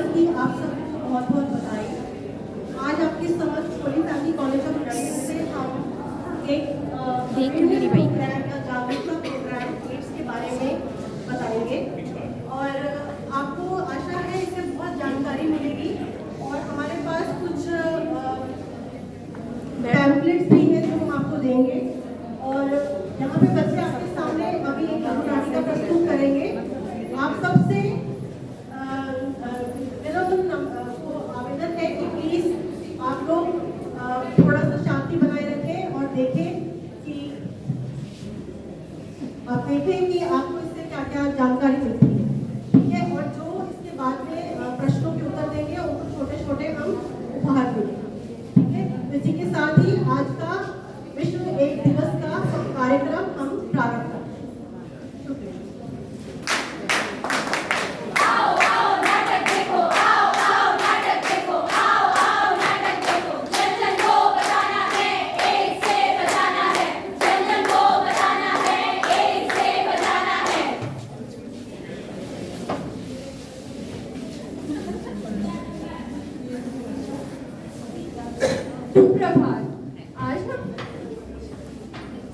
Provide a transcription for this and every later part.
दिवस की आप सबको बहुत बहुत बधाई। आज आपकी समझ Holi family college of nursing से हम एक प्रोग्राम या जागरूकता प्रोग्राम एड्स के बारे में बताएंगे और आपको आशा है इससे बहुत जानकारी मिलेगी। और हमारे पास कुछ पैम्फलेट्स भी हैं जो हम आपको देंगे और यहाँ पे बच्चे आपके सामने अभी एक नाटिका प्रस्तुत करेंगे। आप सबसे आवेदन है कि प्लीज आप लोग थोड़ा सा शांति बनाए रखें और देखें कि आपको इससे क्या क्या जानकारी मिलती है, ठीक है। और जो इसके बाद में प्रश्नों के उत्तर देंगे उनको छोटे छोटे हम उपहार देंगे, ठीक है। इसी के साथ ही आज का विश्व एड्स दिवस का कार्यक्रम हम प्रारंभ करते हैं। शुक्रिया।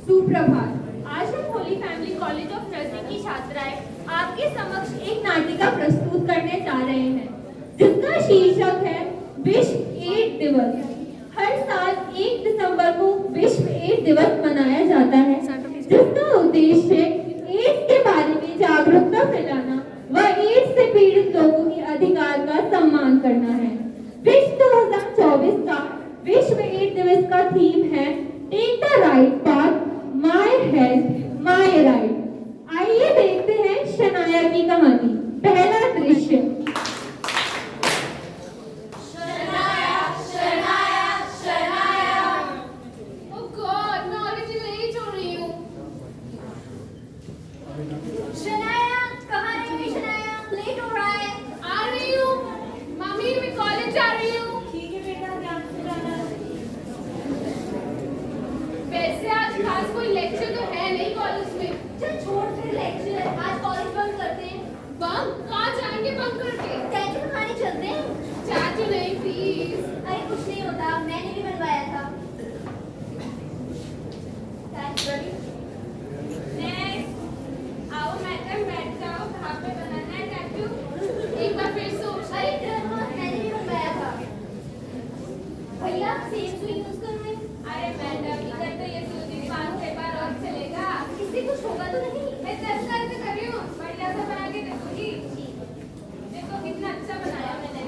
सुप्रभात। आज हम Holi family college of nursing की छात्राएं आपके समक्ष एक नाटिका प्रस्तुत करने जा रहे हैं जिसका शीर्षक है विश्व एड्स दिवस। हर साल 1 दिसंबर को विश्व एड्स दिवस मनाया जाता है जिसका उद्देश्य एड्स के बारे में जागरूकता फैलाना व एड्स से पीड़ित लोगों के अधिकार का सम्मान करना है। विश्व 2024 का विश्व एड्स दिवस का थीम है take the right path, my health my right. आइए देखते हैं शनाया की कहानी। पहला दृश्य। शनाया, शनाया, शनाया। Oh God, मैं ऑलरेडी लेट हो रही हूँ। शनाया, कहाँ रही है शनाया? लेट हो रहा है। आ रही हूँ। मम्मी, मैं कॉलेज जा रही हूँ। ठीक है बेटा, ध्यान से जाना। वैसे आज खास कोई लेक्चर तो है नहीं कॉलेज में। चल छोड़ फिर लेक्चर, आज कॉलेज बंद करते हैं। बंद? कहाँ जाएंगे बंद करके? टैटू खाने चलते हैं। टैटू नहीं प्लीज। अरे कुछ नहीं होता, मैंने भी बनवाया था। नेक्स्ट। आओ मैडम बैठ जाओ, कहाँ पे बनाना है टैटू? एक बार फिर सोच। अरे मैंने भी बनवाया था। भैया सेम सुई यूज करो। अरे मैडम इधर तो ये 2 दिन 5 बार और चलेगा, इससे कुछ होगा तो नहीं। मैं 10 साल से कर रही हूँ, बढ़िया सा बना के दे दूंगी। देखो कितना अच्छा बनाया मैंने।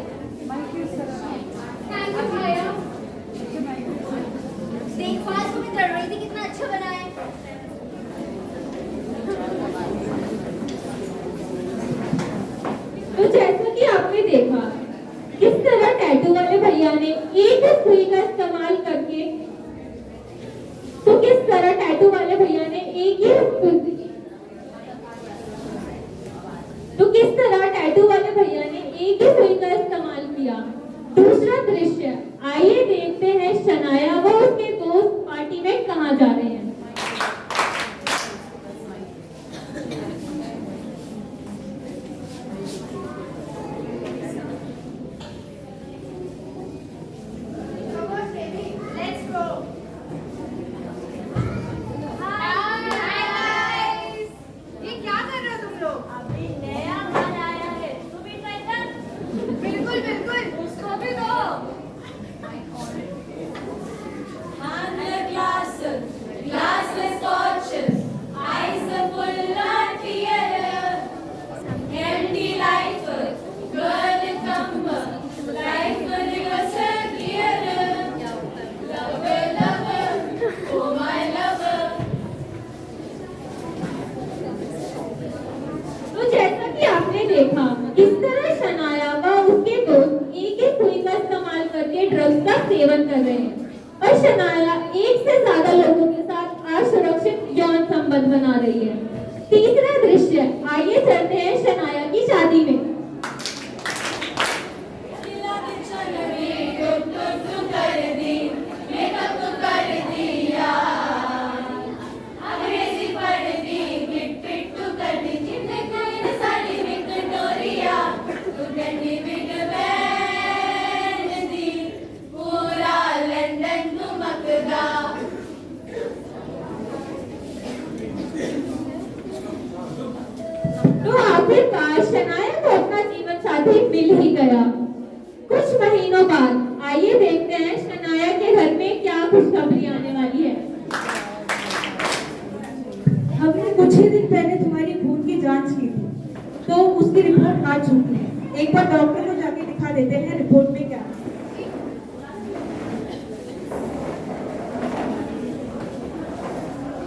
थैंक यू भैया। देखो आज तुम्हें कर रही थी, कितना अच्छा बना है। तो जैसा कि आपने देखा किस तरह टैटू वाले भैया ने एक सुई का इस्तेमाल करके किस तरह टैटू वाले भैया ने एक ही सुई का इस्तेमाल किया। दूसरा दृश्य। आइए देखते हैं शनाया व उसके दोस्त पार्टी में कहाँ जा रहे हैं। देखा किस तरह शनाया व उसके दोस्त एक ही सुई का इस्तेमाल करके ड्रग्स का सेवन कर रहे हैं और शनाया एक से ज्यादा लोगों के साथ असुरक्षित यौन संबंध बना रही है। तीसरा दृश्य। आइए चलते हैं शनाया की शादी में। Good मिल ही गया। कुछ महीनों बाद आइए देखते हैं शनाया के घर में क्या खुशखबरी आने वाली है। हमने कुछ ही दिन पहले तुम्हारी खून की जांच की थी, तो उसकी रिपोर्ट आ चुकी है। एक बार डॉक्टर को जाके दिखा देते हैं रिपोर्ट में क्या है।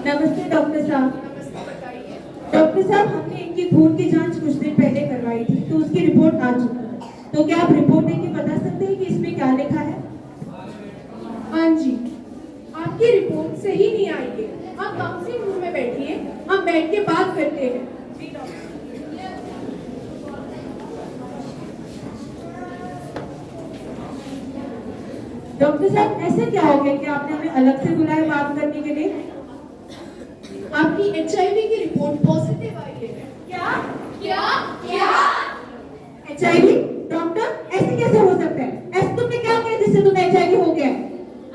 नमस्ते डॉक्टर साहब। डॉक्टर साहब, हमने इनकी खून की जांच कुछ दिन पहले करवाई थी, तो उसकी रिपोर्ट आ चुकी है। तो क्या आप रिपोर्ट देख के बता सकते हैं कि इसमें क्या लिखा है? हाँ जी, आपकी रिपोर्ट सही नहीं आई है। आप काउंसलिंग रूम में बैठिए, हम बैठ के बात करते हैं। डॉक्टर साहब, ऐसे क्या हो गया कि आपने हमें अलग से बुलाया बात करने के लिए? आपकी HIV की रिपोर्ट पॉजिटिव आई है। क्या क्या क्या? HIV? डॉक्टर, ऐसे कैसे हो सकता है? ऐसे तुमने क्या किया जिससे तुम्हें HIV हो गया?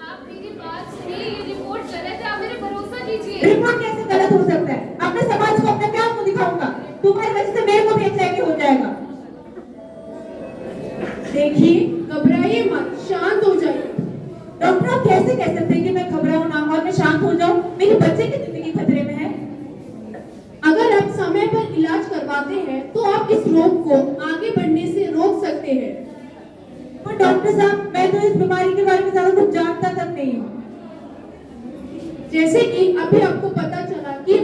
आप मेरी बात सुनिए, ये रिपोर्ट गलत है, आप मेरे भरोसा कीजिए। रिपोर्ट कैसे गलत हो सकता है? अपने समाज को अपना क्या मुंह दिखाऊंगा? तुम्हारी वजह से मेरे को भी HIV हो जाएगा। देखिए, घबराइए मत, शांत हो जाइए। डॉक्टर, आप कैसे कह सकते हैं कि मैं घबराऊं ना और मैं शांत हो जाऊं? मेरे बच्चे की जिंदगी खतरे में है। अगर आप समय पर इलाज करवाते हैं तो आप इस रोग को आगे बढ़ने से रोक सकते हैं। पर डॉक्टर साहब, मैं तो इस बीमारी के बारे में ज्यादा कुछ जानता तक नहीं हूँ। जैसे कि अभी आपको पता चला कि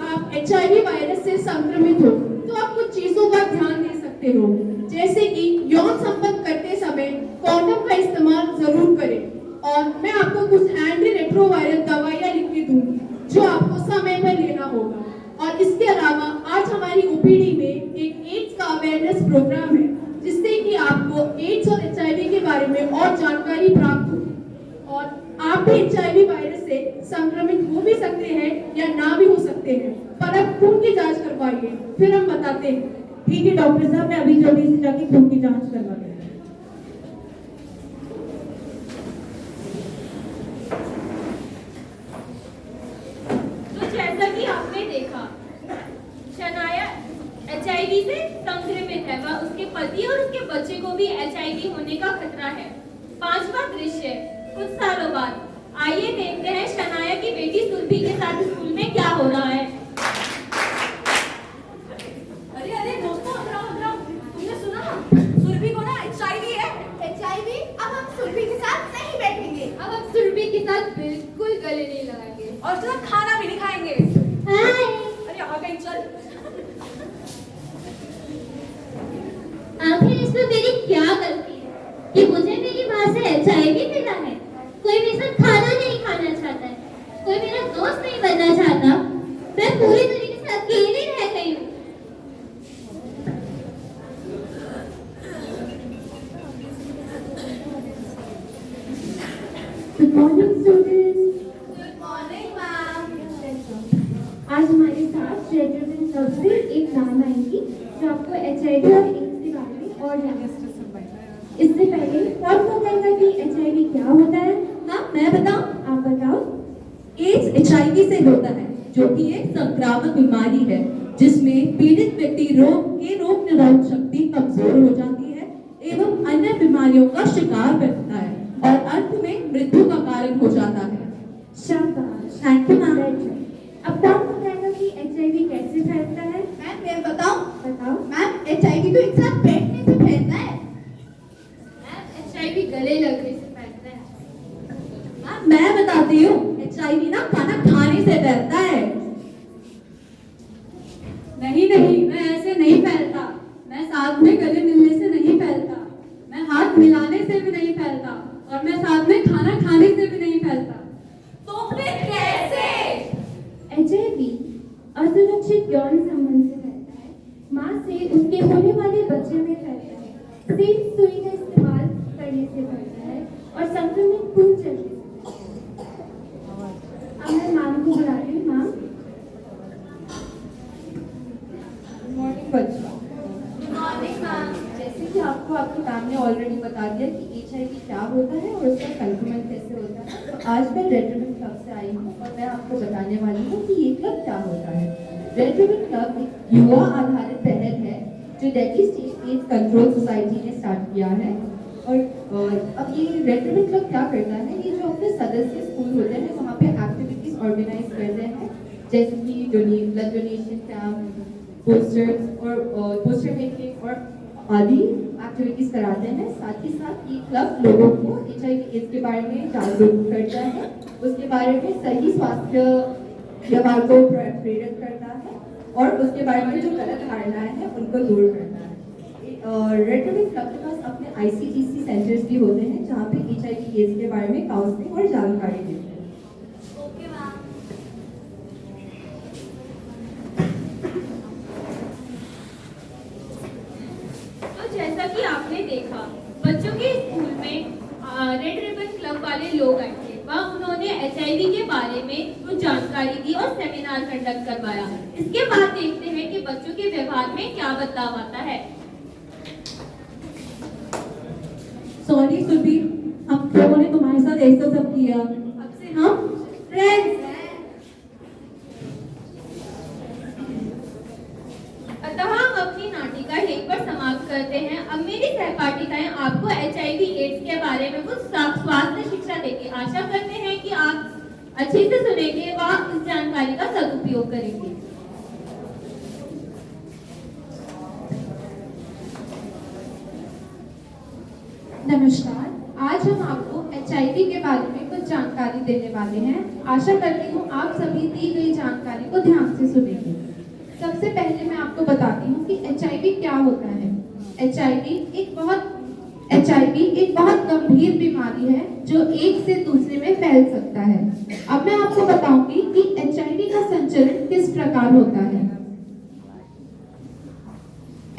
आप HIV वायरस से संक्रमित हो, तो आप कुछ चीजों का ध्यान दे सकते हो। जैसे कि यौन संपर्क करते समय कॉन्डम का इस्तेमाल जरूर करें, और मैं आपको कुछ एंटी रेट्रोवायरल दवाइयां लिख के दूंगी जो आपको समय पर लेना होगा। और इसके अलावा आज हमारी OPD में एक एड्स का अवेयरनेस प्रोग्राम है, जिससे कि आपको एड्स और HIV के बारे में और जानकारी प्राप्त होगी। और आप भी HIV वायरस से संक्रमित हो भी सकते हैं या ना भी हो सकते हैं, पर आप खून की जांच करवाइए, फिर हम बताते हैं। ठीक है डॉक्टर साहब, मैं अभी जल्दी से जाके खून की जांच करवा लेती हूँ। तो जैसा कि आपने देखा, शनाया HIV से संक्रमित है व उसके पति और उसके बच्चे को भी HIV होने का खतरा है। 5वां दृश्य, कुछ सालों बाद। आइए देखते हैं शनाया की बेटी सुरभि के साथ स्कूल में क्या हो रहा है। अरे अरे दोस्तों, अंदर तुमने सुना? सुरभि को ना HIV है। HIV? अब हम सुरभि के साथ नहीं बैठेंगे। अब हम सुरभि के साथ बिल्कुल गले नहीं लगाएंगे और साथ खाना भी नहीं खाएंगे। अरे आ गई, चल। आखिर इसमें मेरी क्या गलती है कि मुझे मेरी माँ से HIV मिला है? कोई मेरे साथ खाना नहीं खाना चाहता है, कोई मेरा दोस्त नहीं बनना चाहता। मैं पूरी तरीके से अकेली रह गई हूँ। Good morning students. Good morning ma'am. आज हमारे साथ रेजिडेंट क्लब से एक मैम आएंगी जो आपको HIV और एड्स के बारे में और जानकारी देंगी। इससे पहले कौन बताएगा कि HIV क्या होता है? हाँ, मैं बताऊं? आप बताओ। एड्स HIV से होता है, जो कि एक संक्रामक बीमारी है जिसमें पीड़ित व्यक्ति रोग निरोधक शक्ति कमजोर हो जाती है एवं अन्य बीमारियों का शिकार बनता है और अंत में मृत्यु का कारण हो जाता है। शाबाश। Thank you ma'am. अब कौन बताएगा कि HIV कैसे फैलता है? मैम मैं बताऊं? बताओ। मैम HIV तो एक साथ बैठने से फैलता है। मैम HIV गले लगने से फैलता है। मैम मैं बताती हूँ, HIV ना खाना खाने से फैलता है। नहीं नहीं, मैं ऐसे नहीं फैलता। मैं साथ में गले मिलने से नहीं फैलता, मैं हाथ मिलाने से भी नहीं फैलता, और मैं साथ में खाना खाने से भी नहीं फैलता। तो फिर कैसे? HIV असुरक्षित यौन संबंध से फैलता है, माँ से उसके होने वाले बच्चे में फैलता है, सिर्फ सुई का इस्तेमाल करने से फैलता है और संक्रमित खून चलने से। अब मैं माम को बुला रही हूँ। माम, मॉर्निंग बच्चों। Good morning ma'am. जैसे कि आपको आपके मैम ने ऑलरेडी बता दिया कि HIV क्या होता है और उसका संक्रमण कैसे होता है, तो आज मैं रेड रिबन क्लब से आई हूँ और मैं आपको बताने वाली हूँ कि ये क्लब क्या होता है। रेड रिबन क्लब एक युवा आधारित पहल है जो Delhi state AIDS control society ने स्टार्ट किया है। और अब ये रेड रिबन क्लब क्या करता है, ये जो अपने सदस्य स्कूल होते हैं वहाँ पे एक्टिविटीज ऑर्गेनाइज करते हैं, जैसे कि blood donation camp, poster making और आदि एक्टिविटीज कराते हैं। साथ ही साथ ये क्लब लोगों को HIV एड्स के बारे में जागरूक करता है, उसके बारे में सही स्वास्थ्य व्यवहार को प्रेरित करता है और उसके बारे में जो गलत धारणाएं हैं उनको दूर करता है। रेड रिबन क्लब के पास अपने ICTC सेंटर्स भी होते हैं जहाँ पे HIV एड्स के बारे में काउंसलिंग और जानकारी देते हैं। Okay ma'am. तो जैसा कि आपने देखा, बच्चों के स्कूल में रेड रिबन क्लब वाले लोग आए थे, वहाँ उन्होंने HIV के बारे में कुछ जानकारी दी और सेमिनार कंडक्ट करवाया। इसके बाद देखते हैं कि बच्चों के व्यवहार में क्या बदलाव आता है। सॉरी सुरभि, हम लोगों ने तुम्हारे साथ ऐसा सब किया, अब से हम फ्रेंड्स हैं। अतः हम अपनी नाटिका यहीं पर समाप्त करते हैं। अब मेरी सहपाठिकाएं आपको HIV एड्स के बारे में कुछ स्वास्थ्य शिक्षा देंगे। आशा करते हैं कि आप अच्छे से सुनेंगे व इस जानकारी का सदुपयोग करेंगे। नमस्कार, आज हम आपको HIV के बारे में कुछ जानकारी देने वाले हैं। आशा करती हूँ आप सभी दी गई जानकारी को ध्यान से सुनेंगे। सबसे पहले मैं आपको बताती हूँ कि HIV क्या होता है। HIV एक बहुत गंभीर बीमारी है जो एक से दूसरे में फैल सकता है। अब मैं आपको बताऊंगी कि HIV का संचरण किस प्रकार होता है।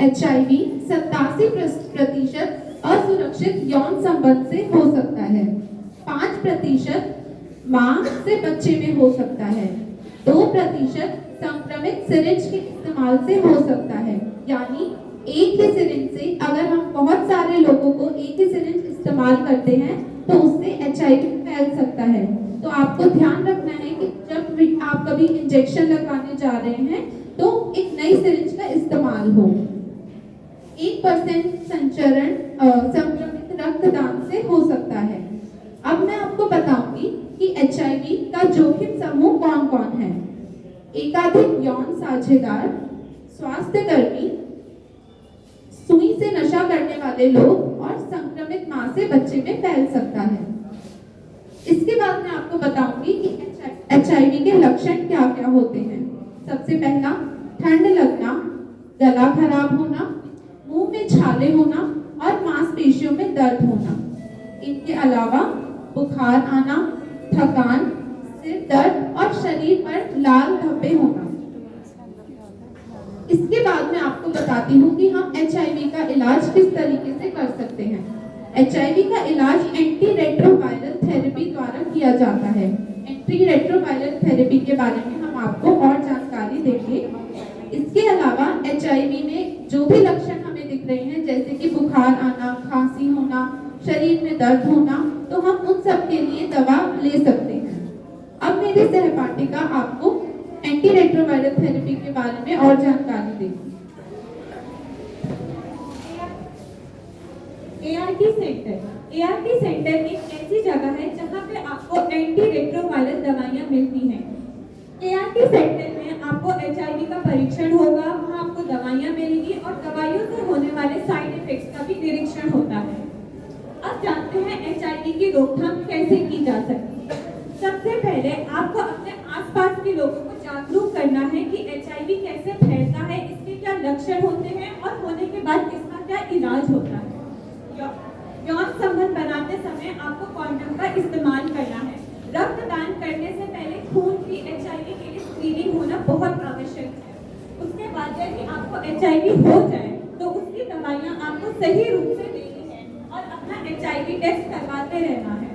HIV 87% असुरक्षित यौन संबंध से हो सकता है, 5% मां से बच्चे में हो सकता है, 2% संक्रमित सिरिंज के इस्तेमाल से हो सकता है। यानी एक ही सिरिंज से अगर हम बहुत सारे लोगों को एक ही सिरिंज इस्तेमाल करते हैं तो उससे HIV फैल सकता है। तो आपको ध्यान रखना है कि जब भी आप कभी इंजेक्शन लगवाने जा रहे हैं तो एक नई सिरिंज का इस्तेमाल हो। 1% संचरण संक्रमित रक्तदान से हो सकता है। अब मैं आपको बताऊंगी कि HIV का जोखिम समूह कौन कौन है। एकाधिक यौन साझेदार, स्वास्थ्य कर्मी, सुई से नशा करने वाले लोग और संक्रमित मां से बच्चे में फैल सकता है। इसके बाद मैं आपको बताऊंगी कि HIV के लक्षण क्या क्या होते हैं। सबसे पहला, ठंड लगना, गला खराब होना, मुंह में छाले होना और मांसपेशियों में दर्द होना। इनके अलावा बुखार आना, थकान, सिर दर्द और शरीर पर लाल धब्बे होना। इसके बाद मैं आपको बताती हूँ कि हम HIV का इलाज किस तरीके से कर सकते हैं। HIV का इलाज एंटी रेट्रोवायरल थेरेपी द्वारा किया जाता है। एंटी रेट्रोवायरल थेरेपी के बारे में हम आपको और जानकारी देंगे। इसके अलावा HIV में जो भी लक्षण हमें दिख रहे हैं, जैसे कि बुखार आना, खांसी होना, शरीर में दर्द होना, तो हम उन सब के लिए दवा ले सकते हैं। अब मेरी सहपाठिका आपको एंटी रेट्रोवायरल थेरेपी के बारे में और जानकारी देगी। ART सेंटर एक ऐसी जगह है जहां पे आपको एंटी रेट्रोवायरल दवाइयां मिलती हैं। ART सेंटर में आपको HIV का परीक्षण होगा, वहाँ आपको दवाइयाँ मिलेंगी और दवाइयों से होने वाले साइड इफेक्ट्स का भी निरीक्षण होता है। अब जानते हैं HIV की रोकथाम कैसे की जा सकती है। सबसे पहले आपको अपने आसपास के लोगों को जागरूक करना है कि HIV कैसे फैलता है, इसके क्या लक्षण होते हैं और होने के बाद इसका क्या इलाज होता है। यौन संबंध बनाते समय आपको कॉन्डम का इस्तेमाल करना है। रक्तदान करने से पहले खून की HIV के लिए स्क्रीनिंग होना बहुत आवश्यक है। उसके बाद यदि आपको HIV हो जाए तो उसकी दवाइयाँ आपको सही रूप से देनी है और अपना HIV टेस्ट करवाते रहना है।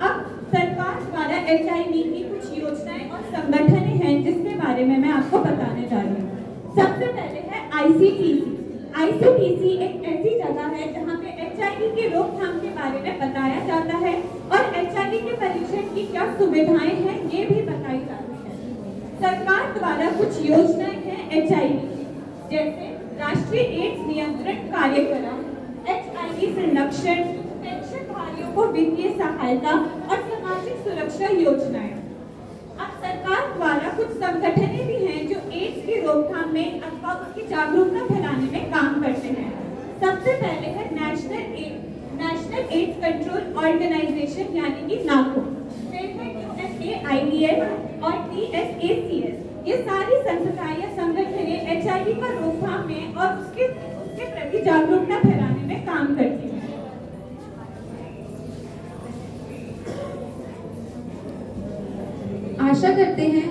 अब सरकार द्वारा HIV की कुछ योजनाएं और संगठन हैं जिसके बारे में मैं आपको बताने जा रही हूँ। सबसे पहले है ICTC। ICTC एक ऐसी जगह है जहाँ पे HIV की रोकथाम के बारे में बताया जाता है और HIV के परीक्षण की क्या सुविधाएं हैं ये भी बताई जाती है। सरकार द्वारा कुछ योजनाएं हैं HIV की, जैसे राष्ट्रीय एड्स नियंत्रण कार्यक्रम, HIV संरक्षण, पेंशनधारियों को वित्तीय सहायता और सामाजिक सुरक्षा योजनाएं। अब सरकार द्वारा कुछ संगठनें भी हैं जो एड्स की रोकथाम में अथवा उसकी जागरूकता फैलाने में काम करते हैं। सबसे पहले है नेशनल एड्स कंट्रोल ऑर्गेनाइजेशन यानी कि नाको, फिर है USAIDS और TSACS। ये सारी संस्थाएं या संगठनें HIV का रोकथाम में और उसके प्रति जागरूकता फैलाने में काम करती हैं। आशा करते हैं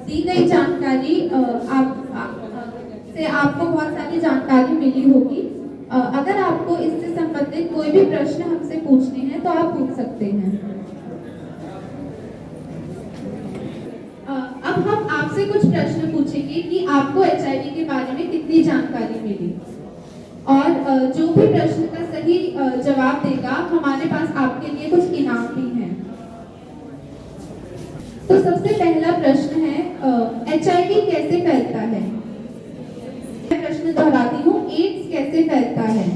दी गई जानकारी से आपको बहुत सारी जानकारी मिली होगी। अगर आपको इससे संबंधित कोई भी प्रश्न हमसे पूछने हैं तो आप पूछ सकते हैं। अब हम आपसे कुछ प्रश्न पूछेंगे कि आपको HIV के बारे में कितनी जानकारी मिली, और जो भी प्रश्न का सही जवाब देगा हमारे पास आपके लिए कुछ इनाम भी हैं। तो सबसे पहला प्रश्न है, HIV कैसे फैलता है? मैं प्रश्न दोहराती हूँ, एड्स कैसे फैलता है?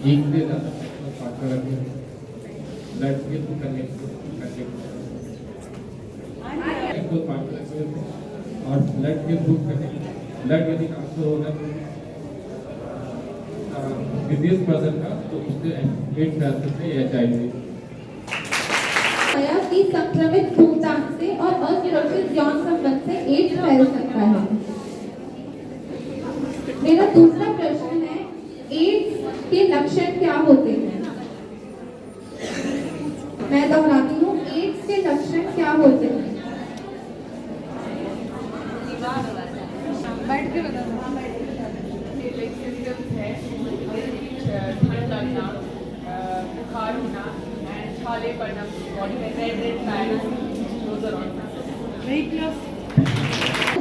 एक से ज़्यादा पार्टनर ब्लड के थ्रू कनेक्ट और ब्लड के थ्रू ब्लड यदि ट्रांसफर होगा तो डिजीज पर्सन का तो उससे एड्स फैल सकते हैं, HIV। कि संक्रमित खूनदान से और असुरक्षित यौन संबंध से एड्स फैल सकता है। मेरा दूसरा प्रश्न है, एड्स के लक्षण क्या होते हैं? मैं दोहराती हूँ, एड्स के लक्षण क्या होते हैं? बुखार होना, छाले पड़ना, बॉडी में रेड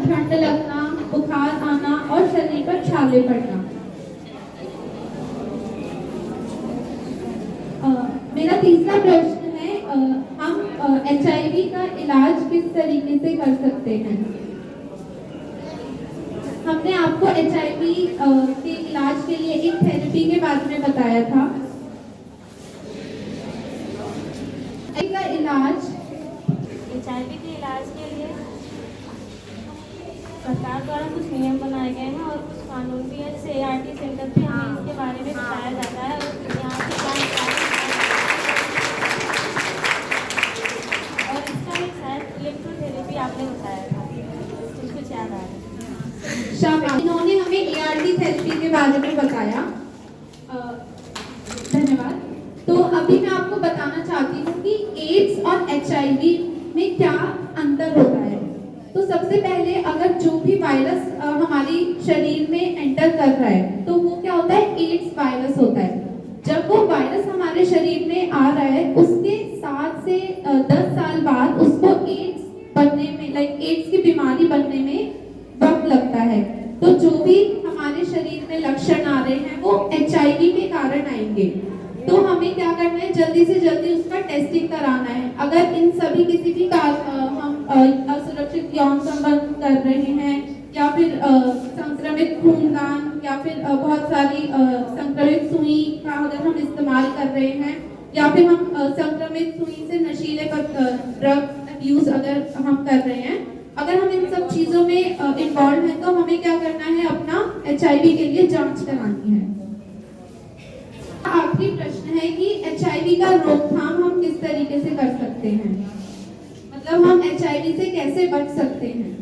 ठंड लगना, बुखार आना और शरीर पर छाले पड़ना। मेरा तीसरा प्रश्न है, हम HIV का इलाज किस तरीके से कर सकते हैं? हमने आपको HIV के इलाज के लिए एक थेरेपी के बारे में बताया था। का इलाज HIV के इलाज के लिए सरकार द्वारा कुछ नियम बनाए गए हैं और कुछ कानून भी है, जैसे ART सेंटर पे हमें इसके बारे में बताया जाता है और यहाँ के और इसका एक शायद इलेक्ट्रोथेरेपी आपने बताया था, कुछ याद आ रहा है। इन्होंने हमें ART थेरेपी के बारे में बताया। धन्यवाद। तो अभी मैं आपको बताना चाहती हूँ कि एड्स और HIV में क्या अंतर होता है। तो सबसे पहले अगर जो भी वायरस हमारी शरीर में एंटर कर रहा है तो वो क्या होता है, एड्स वायरस होता है। जब वो वायरस हमारे शरीर में आ रहा है उसके 7 से 10 साल बाद उसको एड्स बनने में, एड्स की बीमारी बनने में वक्त लगता है। तो जो भी हमारे शरीर में लक्षण आ रहे हैं वो HIV के कारण आएंगे। तो हमें क्या करना है, जल्दी से जल्दी उसका टेस्टिंग कराना है। अगर इन सभी किसी भी हम असुरक्षित यौन संबंध कर रहे हैं या फिर संक्रमित खूनदान या फिर बहुत सारी संक्रमित सुई का अगर हम इस्तेमाल कर रहे हैं या फिर हम संक्रमित सुई से नशीले ड्रग यूज अगर हम कर रहे हैं, अगर हम इन सब चीजों में इन्वॉल्व हैं तो हमें क्या करना है, अपना HIV के लिए जांच करानी है। आखिरी प्रश्न है कि HIV का रोकथाम हम किस तरीके से कर सकते हैं, मतलब हम HIV से कैसे बच सकते हैं?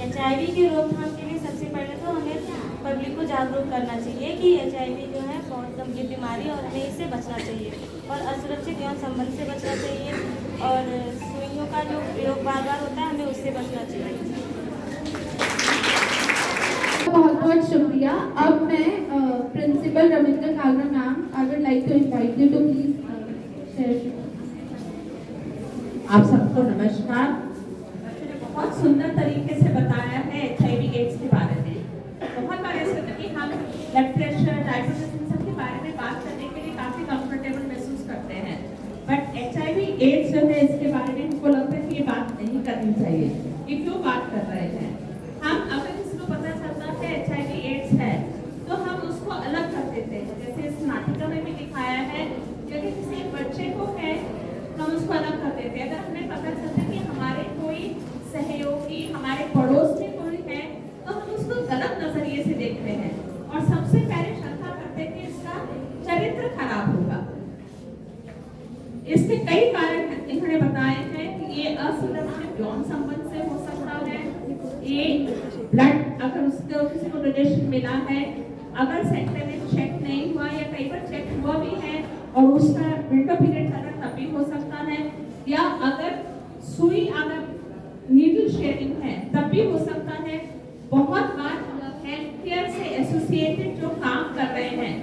HIV के रोकथाम के लिए सबसे पहले तो हमें पब्लिक को जागरूक करना चाहिए कि HIV जो है बहुत गंभीर बीमारी और हमें इससे बचना चाहिए और असुरक्षित यौन संबंध से बचना चाहिए और सुइयों का जो प्रयोग बार-बार होता है हमें उससे बचना चाहिए। बहुत बहुत शुक्रिया। अब मैं principal Ravindra Kalra ma'am, I would like to invite you to please share. आप सबको नमस्कार। बहुत सुंदर तरीके से बताया है HIV एड्स के बारे में। बहुत बार ऐसा होता है कि हम ब्लड प्रेशर, डायबिटीज इन सब के बारे में बात करने के लिए काफी कंफर्टेबल महसूस करते हैं, जो है इसके बारे में हमको लगता है कि ये बात नहीं करनी चाहिए। ये क्यों बात कर रहे हैं? हम अगर किसी को पता चलता है HIV एड्स है तो हम उसको अलग कर देते हैं, जैसे इस नाटिका में भी दिखाया है। यदि किसी बच्चे को है हम उसको अलग कर देते हैं। अगर हमें पता चलता है कि हमारे कोई सहयोगी हमारे पड़ोस में कोई है तो हम उसको गलत नजरिए से देखते हैं और सबसे पहले शंका करते हैं कि इसका चरित्र खराब होगा। इसके कई कारण इन्होंने बताए हैं कि ये असुरक्षित यौन संबंध से हो सकता है, ये ब्लड अगर उसको किसी को डोनेशन मिला है, अगर सेंटर में चेक नहीं हुआ या कई बार चेक हुआ भी है और उसका विंडो पीरियड अगर तब भी हो सकता है, या अगर सुई अगर नीडल शेयरिंग है तब भी हो सकता है। बहुत बार हेल्थ केयर से एसोसिएटेड जो काम कर रहे हैं,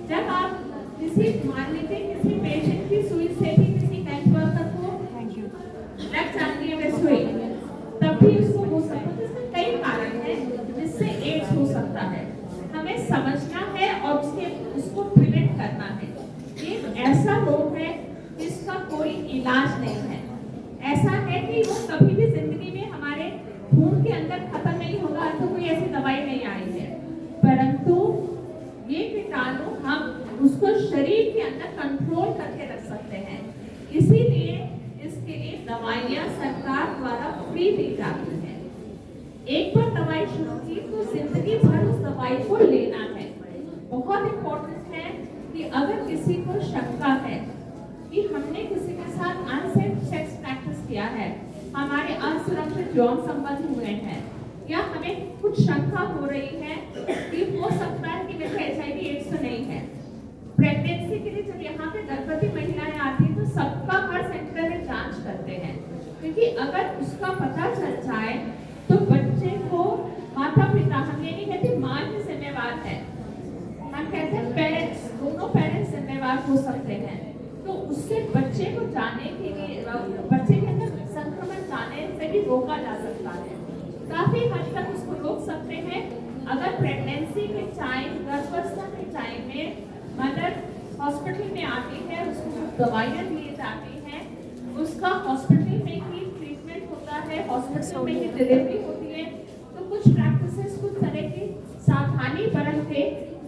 जब आप किसी मान लीजिए किसी पेशेंट की सुई से भी किसी हेल्थ वर्कर को लग जाती है सुई, तब भी उसको हो सकता है। इसके कई कारण हैं जिससे एड्स हो सकता है। हमें समझना है और उसको प्रिवेंट करना है। ये ऐसा रोग है जिसका कोई इलाज नहीं है। ऐसा है कि वो कभी भी जिंदगी में हमारे खून के अंदर खत्म नहीं होगा, तो कोई ऐसी दवाई नहीं आई है, परंतु ये कीटाणु हम उसको शरीर के अंदर कंट्रोल करके रख सकते हैं। इसीलिए इसके लिए दवाइयाँ सरकार द्वारा फ्री दी जाती हैं। एक बार दवाई शुरू की तो जिंदगी भर उस दवाई को लेना है। बहुत इम्पोर्टेंट है कि अगर किसी को शंका है कि हमने किसी के साथ अनसेफ सेक्स प्रैक्टिस किया है, हमारे असुरक्षित यौन संबंध हुए हैं, या हमें कुछ शंका हो रही है कि हो सकता है कि मेरे HIV एड्स तो नहीं है। प्रेगनेंसी के लिए जब यहाँ पे गर्भवती महिलाएं आती हैं तो सबका हर सेंटर में जांच करते हैं, क्योंकि अगर उसका पता चल जाए तो बच्चे को माता पिता, हम ये नहीं कहते माँ ही जिम्मेवार है, हम कहते हैं पेरेंट्स, दोनों पेरेंट्स जिम्मेवार हो सकते हैं। तो उससे बच्चे को जाने के लिए, बच्चे के अंदर संक्रमण जाने से भी रोका जा सकता है। काफी हद तक उसको रोक सकते हैं अगर प्रेगनेंसी के टाइम, गर्भावस्था के टाइम में मदर हॉस्पिटल में आती है, उसको दवाइयाँ दी जाती हैं, उसका हॉस्पिटल में ही ट्रीटमेंट होता है, हॉस्पिटल में ही डिलीवरी होती है। तो कुछ प्रैक्टिसेस, कुछ तरह की सावधानी बरत के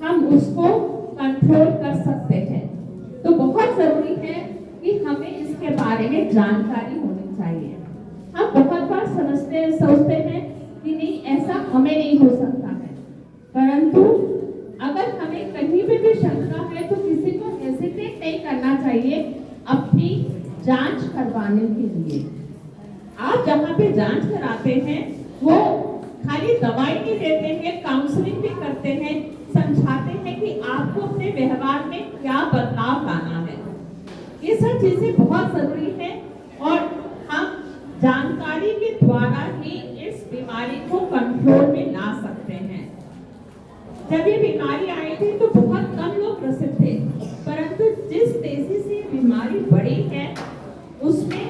हम उसको कंट्रोल कर सकते हैं। तो बहुत जरूरी है कि हमें इसके बारे में जानकारी होनी चाहिए। हम बहुत बार सोचते हैं कि नहीं ऐसा हमें नहीं हो सकता है, परंतु अगर हमें कहीं पे भी शंका है तो किसी को हेजिटेट नहीं करना चाहिए अपनी जांच करवाने के लिए। आप जहाँ पे जांच कराते हैं वो खाली दवाई नहीं देते हैं, काउंसलिंग भी करते हैं, समझाते हैं कि आपको अपने व्यवहार में क्या बदलाव लाना है। ये सब चीजें बहुत जरूरी है और हम जानकारी के द्वारा ही इस बीमारी को कंट्रोल में ला सकते हैं। जब ये बीमारी आई थी तो बहुत कम लोग ग्रसित थे, परंतु जिस तेजी से ये बीमारी बढ़ी है उसमें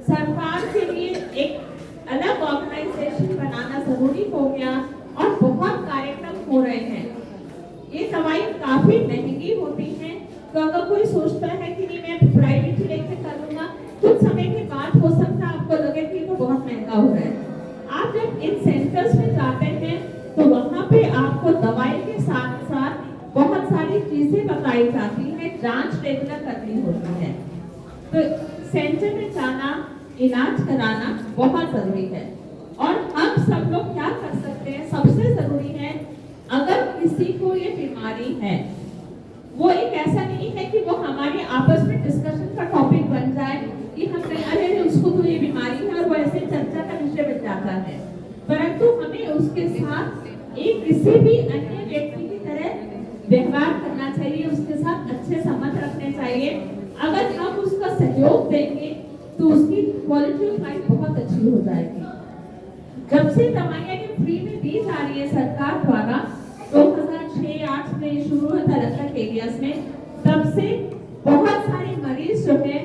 सरकार के लिए एक अलग ऑर्गेनाइजेशन बनाना जरूरी हो गया और बहुत कार्यक्रम हो रहे हैं। ये दवाई काफी महंगी होती है, तो अगर कोई सोचता है कि नहीं मैं प्राइवेट लेके करूंगा, कुछ समय के बाद हो सकता है आपको लगे कि तो बहुत महंगा हो रहा है। आप जब इन सेंटर्स में जाते हैं तो वहाँ पे आपको दवाई के साथ साथ बहुत सारी चीजें बताई जाती हैं, जांच रेगुलर करनी होती है। तो सेंटर में जाना, इलाज कराना बहुत जरूरी है। और हम सब लोग क्या कर सकते हैं, सबसे जरूरी है अगर किसी को ये बीमारी है, वो एक ऐसा नहीं है कि वो हमारे आपस में डिस्कशन का टॉपिक बन जाए कि हम कहें अरे उसको तो ये बीमारी है और वो ऐसे चर्चा का विषय बन जाता है, परंतु हमें उसके साथ एक किसी भी अन्य व्यक्ति की तरह व्यवहार करना चाहिए, उसके साथ अच्छे संबंध रखने चाहिए। अगर हम उसका सहयोग देंगे तो उसकी क्वालिटी ऑफ लाइफ बहुत अच्छी हो जाएगी। जब से दवाइयाँ ये फ्री में दी जा रही है सरकार द्वारा, 2006-08 में शुरू हुआ था अलग एरियाज में, तब से बहुत सारे मरीज जो है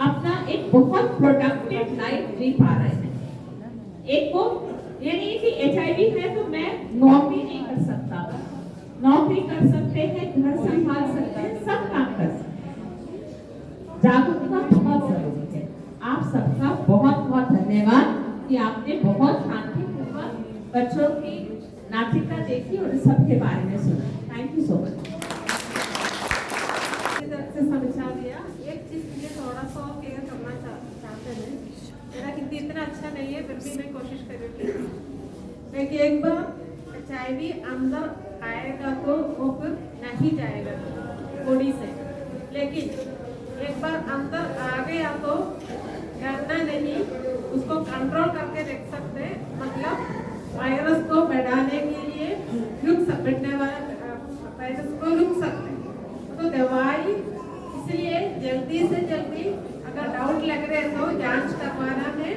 अपना एक बहुत प्रोडक्टिव लाइफ जी पा रहे हैं। एक को ये नहीं कि HIV है तो मैं नौकरी नहीं कर सकता, नौकरी कर सकते हैं, घर संभाल सकते हैं, सब काम कर सकते हैं। जागरूकता बहुत जरूरी है। आप सबका बहुत बहुत धन्यवाद कि आपने बहुत शांतिपूर्वक बच्चों की नाटिका देखी और सबके बारे में सुना। Thank you so much. समझा दिया। एक चीज मुझे थोड़ा सा क्लियर करना चाहते हैं। मेरा हिंदी इतना अच्छा नहीं है, फिर भी मैं कोशिश करूँगी। देखिए, एक बार HIV अंदर आएगा तो वो फिर नहीं जाएगा बॉडी से, लेकिन एक बार अंदर आ गया तो डरना नहीं, उसको कंट्रोल करके रख सकते हैं। मतलब वायरस को बढ़ाने के लिए बढ़ने वाला वायरस को रुक सकते हैं। तो दवाई इसलिए जल्दी से जल्दी अगर डाउट लग रहे तो जांच करवाना है।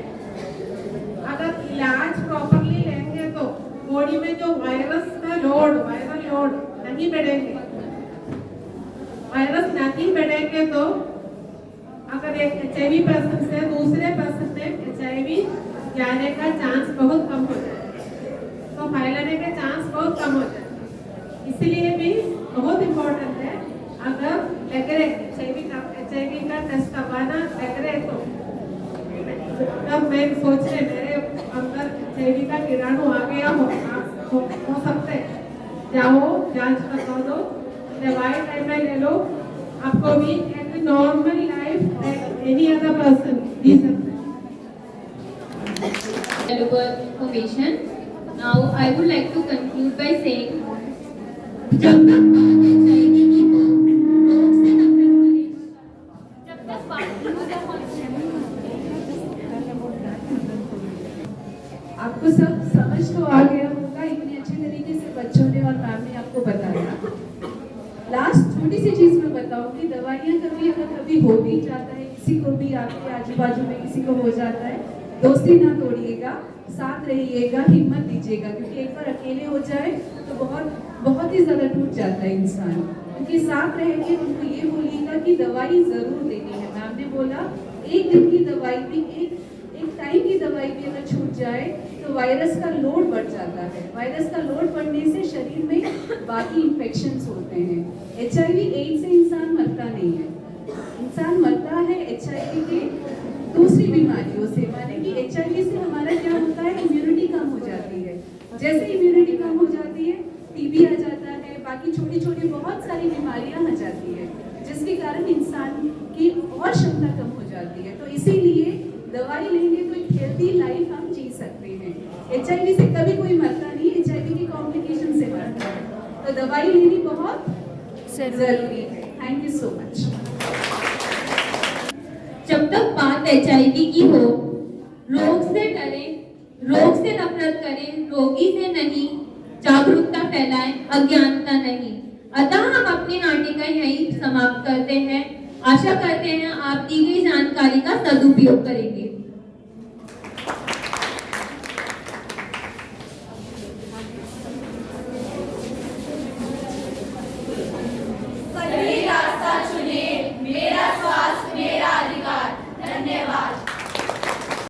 अगर इलाज प्रॉपरली लेंगे तो बॉडी में जो वायरल लोड नहीं बढ़ेंगे। वायरस नहीं बढ़ेंगे तो अगर एक HIV पर्सन से दूसरे पर्सन में HIV जाने का चांस बहुत कम हो जाए, तो फैलने के चांस बहुत कम हो जाए। इसलिए भी बहुत इम्पोर्टेंट है, अगर लग रहे HIV का टेस्ट करवाना लग रहे तो अगर मैं सोच रहे मेरे अंदर HIV का कीटाणु आ गया हो सकते, जाओ जांच करवा दो, दवाई टाइम में ले लो, आपको भी एक normal life any other person जी सकते हैं। Valuable information. Now I would like to conclude by saying, जब तक बात HIV की हो, रोग से नफरत करें। जब तक बात आपको सब समझ तो आ गया होगा, इतने अच्छे तरीके से बच्चों ने और मैम ने आपको बताया। लास्ट छोटी सी चीज मैं बताऊंगी, दवाइयाँ कभी अगर कभी हो भी जाता है, किसी को भी आपके आजू बाजू में किसी को हो जाता है, दोस्ती ना तोड़िएगा, साथ रहिएगा, हिम्मत दीजिएगा, क्योंकि एक बार अकेले हो जाए तो बहुत ही ज्यादा टूट जाता है इंसान। क्योंकि साथ रहेंगे, उनको ये बोलिएगा कि दवाई जरूर देनी है। मैम ने बोला एक दिन की दवाई भी, एक टाइम की दवाई भी अगर छूट जाए तो वायरस का लोड बढ़ जाता है। वायरस का लोड बढ़ने से शरीर में बाकी इन्फेक्शंस होते हैं। HIV एड्स से इंसान मरता नहीं है, इंसान मरता है HIV के दूसरी बीमारियों से। माने कि HIV से हमारा क्या होता है, इम्यूनिटी कम हो जाती है। जैसे इम्यूनिटी कम हो जाती है, TB आ जाता है, बाकी छोटी छोटी बहुत सारी बीमारियां आ जाती है, जिसके कारण इंसान की और क्षमता कम हो जाती है। तो इसीलिए दवाई लेंगे तो एक हेल्दी लाइफ हम जी सकते हैं। HIV से कभी कोई मरता नहीं, HIV की कॉम्प्लिकेशन से मरता है। तो दवाई लेनी बहुत जरूरी है। Thank you so much. जब तक बात HIV की हो, रोग से डरें, रोग से नफरत करें, रोगी से नहीं, जागरूकता फैलाएं, अज्ञानता नहीं। अतः हम अपनी नाटिका यहीं समाप्त करते हैं। आशा करते हैं आप दी गई जानकारी का सदुपयोग करेंगे।